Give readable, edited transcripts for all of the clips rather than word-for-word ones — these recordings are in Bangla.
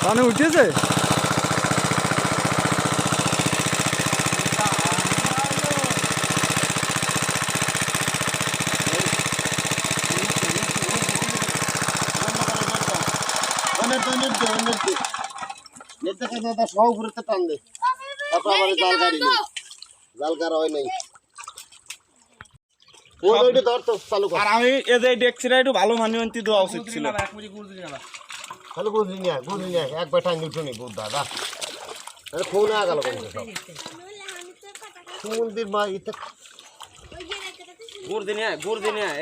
কানে উঠেছে টান দে তারপর আবার জাল গাড়ি নেই জাল গাড়া হয় নাই ওইটা ধর তো চালু কর আর আমি এই যে দেখছি না একটু ভালো মানিয়ন্তি দেওয়া উচিত ছিল তাহলে বুঝলি না একবার টাইম উঠে নি বুধ দাদা ফোন আ গেল মন্দির মা এটা গুড় দিনে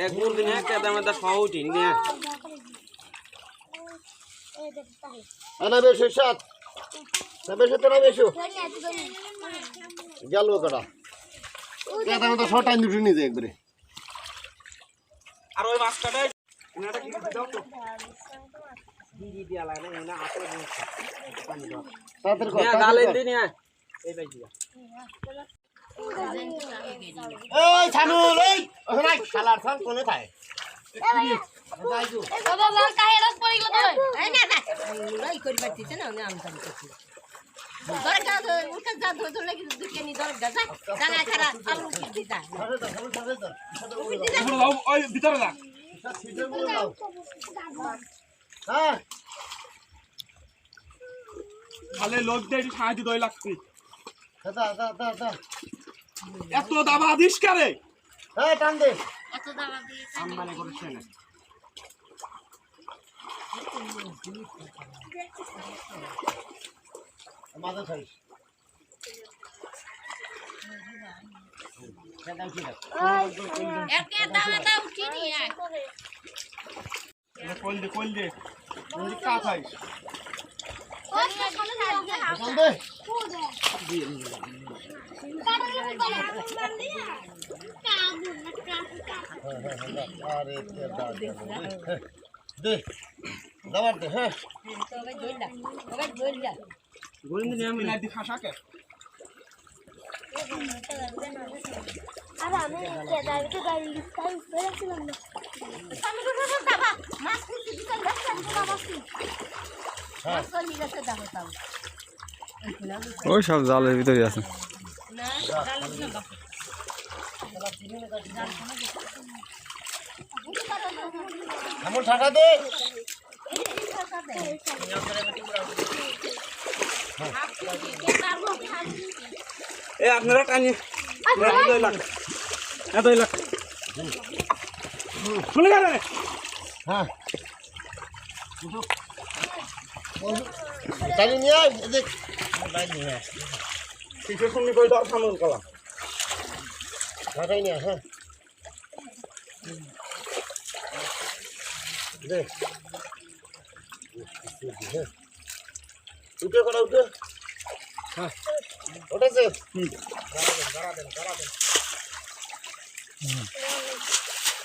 এক গুড় দিনে কেদা মেদা সহ উঠি নিয়ে আনা বেশি সাত না বেশি তো না বেশি গেল কটা কেদা মেদা সব টাইম উঠে নিয়ে যায় একবারে আর ওই মাছ কাটাই এনাটা কি দাও তো দিদি দিয়া লাগে না এনা আসলে পানি দাও তাদের কথা গালেন দিন এই ভাই দিয়া এই ছানুল এই ওখানে শালার থাম কোনে থাকে যাইজু বাবা মার কাহে রস পড়ে গেল তো এই না না লই করি পাচ্ছিস না আমি আমদানি করছি দরজা উঠে যা ধরে লাগি দুকেনি দরজা যা জানা ছাড়া আলু কি দিতা ওই ভিতরে যা হ্যাঁ খালে লোক দিয়ে সাহায্য দই লাগছে দা এত দাবা দিস কারে হ্যাঁ টান দে এত দাবা দিয়ে আমদানি করছে না মাথা খাইস একে দাবা দাও কি নিয়ে কল দে মুজি কা খাইস ওই সামনে যাও টান দে আরে দে দাবার দে হ্যাঁ গোলিন দিনে আমি না দি খাসা কে আরে আমি কেদারকে গাড়ি লিস্টাই ফেলেছিলাম না আমি তো দাবা মাছ খুঁজতে দিতে লাগছে আমি দাবা কি মাছ কই গেছে দাবা তাও ওই সব জালের ভিতরে আছে না জাল না আমল টাকা দে এ আপনারা টানি দই লাগ দই লাগ শুনে গেলে হ্যাঁ টানি নিয়ে আয় দেখ কিছু শুনি কই দর সামন কলা ঢাকাই নিয়ে হ্যাঁ দে উঠে করা উঠে হ্যাঁ ওঠেছে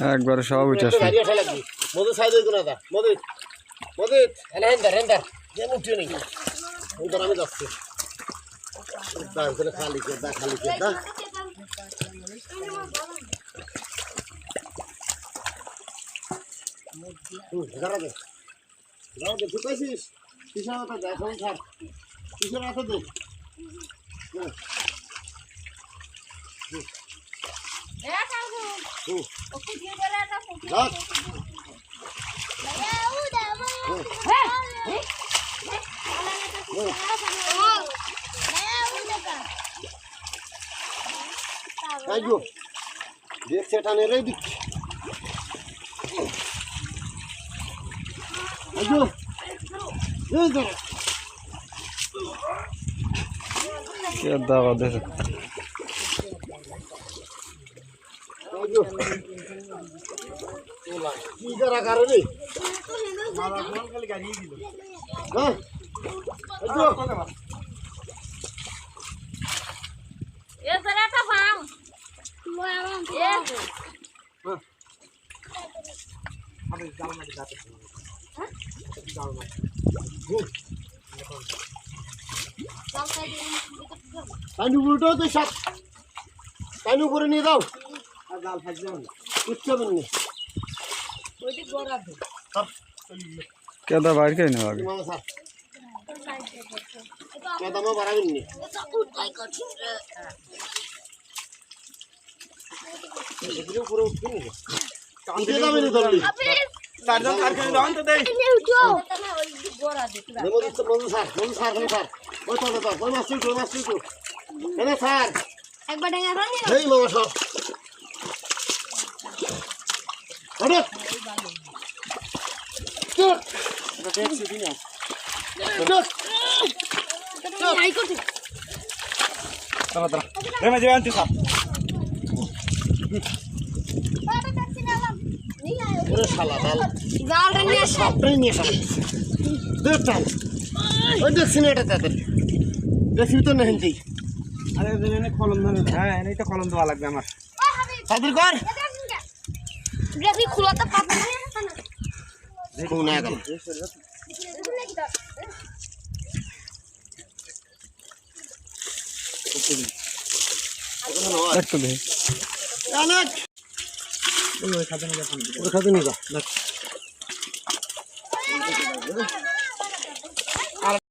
একবারে সব উঠে আসবে গাড়ি আসা লাগবে মধু সাইড হইতো না দা মধু হেন্দার যেন উঠে নেই ওইটার আমি যাচ্ছি খালি কে দা দাঁড়াবে ঠিক আছিস কিসের হাতে দেখ সংসার কিসের হাতে দে দেখছে টানে রে দিচ্ছি দাবা দেখে কি করা কারণে হ্যাঁ এ জরাটা ভাঙ এ টাইনু উল্টো তো সাত টাইনু করে নিয়ে দাও আর জাল থাকবে না উচ্চ বন্নি ওইটি গড়া দে কেদা বাইর করে নেওয়া আগে মামা স্যার দামও বাড়াবেন নি এগুলো পুরো উঠবে না উঠে যাবেন জলদি চারজন চারজন দাও তো দেই ওই মাছ এনে স্যার একবার ডেঙ্গা রানি এই মামা সব ওরে চুপ এটা দেখছি দিনা চুপ নাই করতে দাঁড়া দাঁড়া রেমে যাবে আনতে সব বাবা দেখছি না নি আয় ওরে শালা দাল জাল রে নিয়ে সবটাই নিয়ে শালা দেখ টান ওই দেখছি না এটা তাদের দেখছি তো না হিন্দি আরে এনে কলম ধরে হ্যাঁ এনে তো কলম দেওয়া লাগবে আমার ও হাবিব তাদের কর দেখি খোলাতে পাতা না কোন আগে একটু দেখি অনেক ওই খাতে নিয়ে যাবেন ওর খাতে নিয়ে যা